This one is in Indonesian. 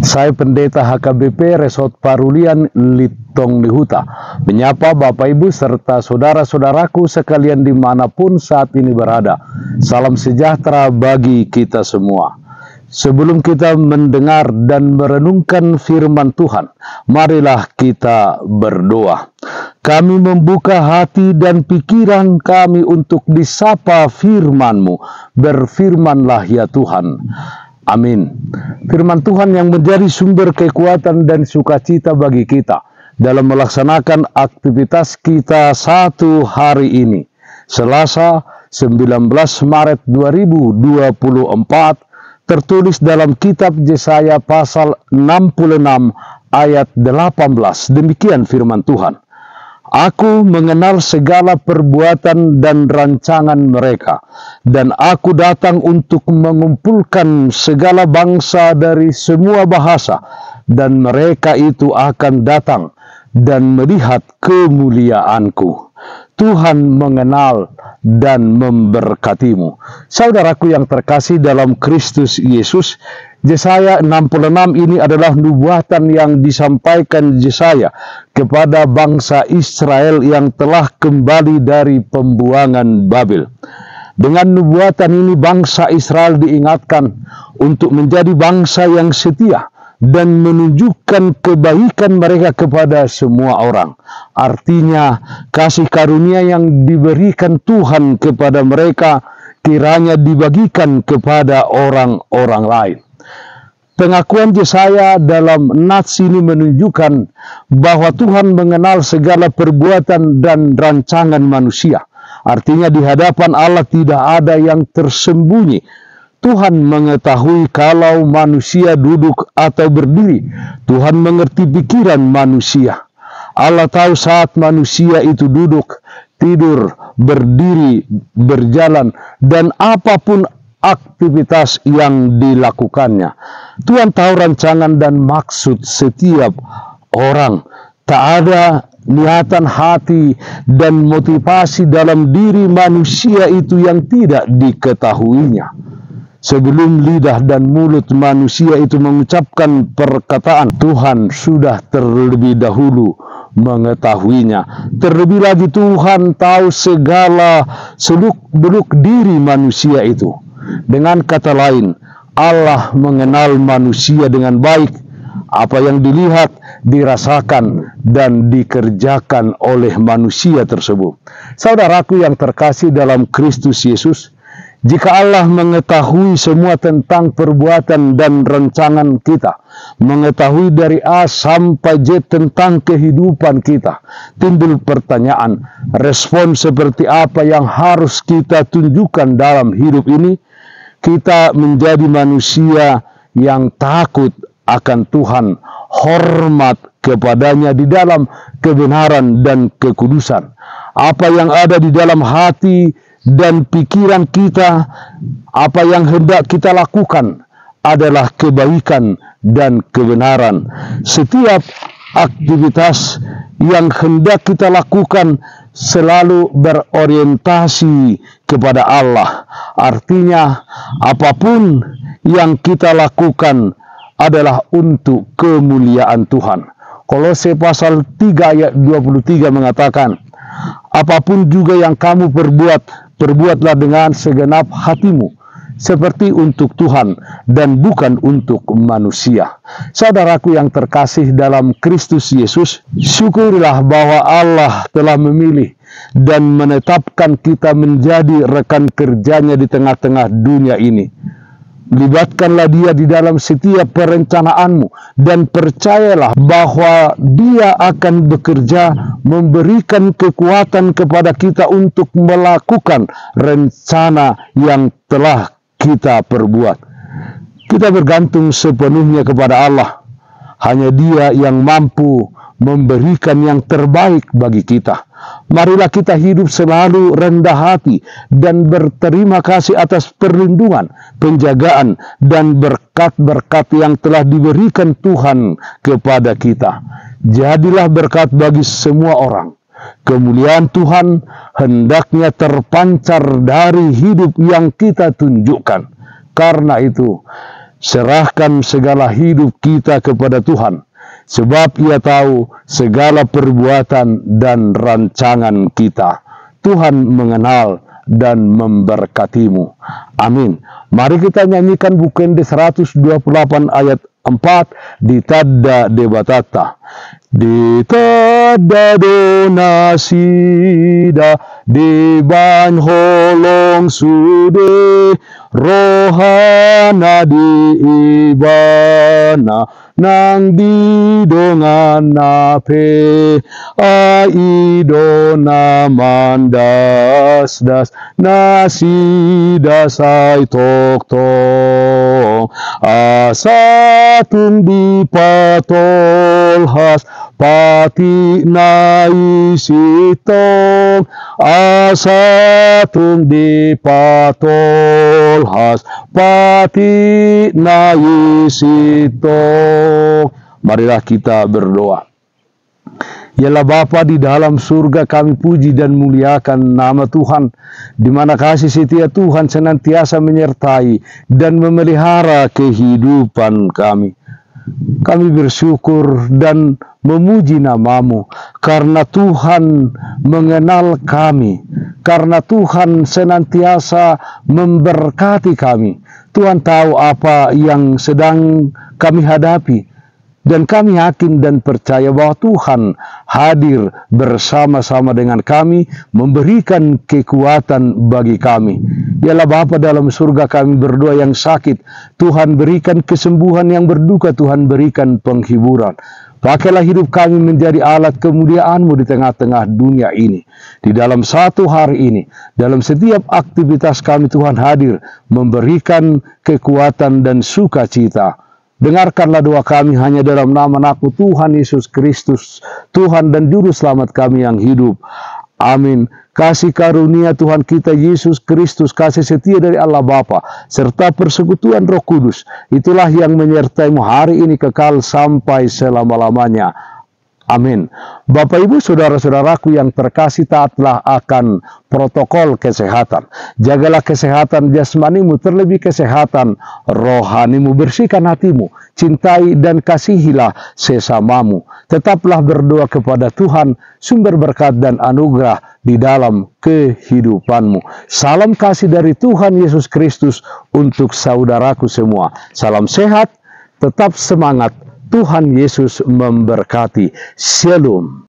Saya Pendeta HKBP Resort Parulian Litong Lihuta menyapa Bapak Ibu serta saudara-saudaraku sekalian dimanapun saat ini berada. Salam sejahtera bagi kita semua. Sebelum kita mendengar dan merenungkan firman Tuhan, marilah kita berdoa. Kami membuka hati dan pikiran kami untuk disapa firman-Mu. Berfirmanlah ya Tuhan. Amin. Firman Tuhan yang menjadi sumber kekuatan dan sukacita bagi kita dalam melaksanakan aktivitas kita satu hari ini. Selasa 19 Maret 2024 tertulis dalam kitab Yesaya pasal 66 ayat 18. Demikian firman Tuhan. Aku mengenal segala perbuatan dan rancangan mereka, dan aku datang untuk mengumpulkan segala bangsa dari semua bahasa, dan mereka itu akan datang dan melihat kemuliaanku. Tuhan mengenal dan memberkatimu. Saudaraku yang terkasih dalam Kristus Yesus, Yesaya 66 ini adalah nubuatan yang disampaikan Yesaya kepada bangsa Israel yang telah kembali dari pembuangan Babel. Dengan nubuatan ini bangsa Israel diingatkan untuk menjadi bangsa yang setia dan menunjukkan kebaikan mereka kepada semua orang. Artinya, kasih karunia yang diberikan Tuhan kepada mereka kiranya dibagikan kepada orang-orang lain. Pengakuan Yesaya dalam nats ini menunjukkan bahwa Tuhan mengenal segala perbuatan dan rancangan manusia. Artinya di hadapan Allah tidak ada yang tersembunyi. Tuhan mengetahui kalau manusia duduk atau berdiri. Tuhan mengerti pikiran manusia. Allah tahu saat manusia itu duduk, tidur, berdiri, berjalan, dan apapun aktivitas yang dilakukannya. Tuhan tahu rancangan dan maksud setiap orang. Tak ada niatan hati dan motivasi dalam diri manusia itu yang tidak diketahuinya. Sebelum lidah dan mulut manusia itu mengucapkan perkataan, Tuhan sudah terlebih dahulu mengetahuinya. Terlebih lagi Tuhan tahu segala seluk-beluk diri manusia itu. Dengan kata lain, Allah mengenal manusia dengan baik. Apa yang dilihat, dirasakan, dan dikerjakan oleh manusia tersebut. Saudaraku yang terkasih dalam Kristus Yesus, jika Allah mengetahui semua tentang perbuatan dan rancangan kita, mengetahui dari A sampai Z tentang kehidupan kita, timbul pertanyaan, respon seperti apa yang harus kita tunjukkan dalam hidup ini? Kita menjadi manusia yang takut akan Tuhan, hormat kepadanya di dalam kebenaran dan kekudusan. Apa yang ada di dalam hati dan pikiran kita, apa yang hendak kita lakukan adalah kebaikan dan kebenaran. Setiap aktivitas yang hendak kita lakukan selalu berorientasi kepada Allah. Artinya, apapun yang kita lakukan adalah untuk kemuliaan Tuhan. Kolose pasal 3 ayat 23 mengatakan, apapun juga yang kamu perbuatlah dengan segenap hatimu, seperti untuk Tuhan dan bukan untuk manusia. Saudaraku yang terkasih dalam Kristus Yesus, syukurilah bahwa Allah telah memilih dan menetapkan kita menjadi rekan kerjanya di tengah-tengah dunia ini. Libatkanlah dia di dalam setiap perencanaanmu dan percayalah bahwa dia akan bekerja memberikan kekuatan kepada kita untuk melakukan rencana yang telah kita perbuat. Kita bergantung sepenuhnya kepada Allah. Hanya Dia yang mampu memberikan yang terbaik bagi kita. Marilah kita hidup selalu rendah hati dan berterima kasih atas perlindungan, penjagaan, dan berkat-berkat yang telah diberikan Tuhan kepada kita. Jadilah berkat bagi semua orang. Kemuliaan Tuhan hendaknya terpancar dari hidup yang kita tunjukkan. Karena itu, serahkan segala hidup kita kepada Tuhan, sebab Ia tahu segala perbuatan dan rancangan kita. Tuhan mengenal dan memberkatimu. Amin. Mari kita nyanyikan Bukende 128 ayat 4 di Tadda Debatata. Di Tadda donasida di ban holong sude rohana di ibana nang di dongan nape aidona mandas das nasi dasai tok tok asatung di patol has pati nai sitong asatung di patol has pati nai sitong. Marilah kita berdoa. Yalah Bapa di dalam surga, kami puji dan muliakan nama Tuhan, di mana kasih setia Tuhan senantiasa menyertai dan memelihara kehidupan kami. Kami bersyukur dan memuji nama-Mu, karena Tuhan mengenal kami, karena Tuhan senantiasa memberkati kami. Tuhan tahu apa yang sedang kami hadapi, dan kami yakin dan percaya bahwa Tuhan hadir bersama-sama dengan kami, memberikan kekuatan bagi kami. Yalah Bapa dalam surga, kami berdoa yang sakit, Tuhan berikan kesembuhan, yang berduka Tuhan berikan penghiburan. Pakailah hidup kami menjadi alat kemuliaan-Mu di tengah-tengah dunia ini. Di dalam satu hari ini, dalam setiap aktivitas kami, Tuhan hadir memberikan kekuatan dan sukacita. Dengarkanlah doa kami hanya dalam nama Anakmu Tuhan Yesus Kristus, Tuhan dan Juru Selamat kami yang hidup. Amin. Kasih karunia Tuhan kita Yesus Kristus, kasih setia dari Allah Bapa, serta persekutuan Roh Kudus, itulah yang menyertai-Mu hari ini kekal sampai selama-lamanya. Amin. Bapak Ibu saudara-saudaraku yang terkasih, taatlah akan protokol kesehatan. Jagalah kesehatan jasmanimu, terlebih kesehatan rohanimu. Bersihkan hatimu, cintai dan kasihilah sesamamu. Tetaplah berdoa kepada Tuhan, sumber berkat dan anugerah di dalam kehidupanmu. Salam kasih dari Tuhan Yesus Kristus untuk saudaraku semua. Salam sehat, tetap semangat. Tuhan Yesus memberkati. Shalom.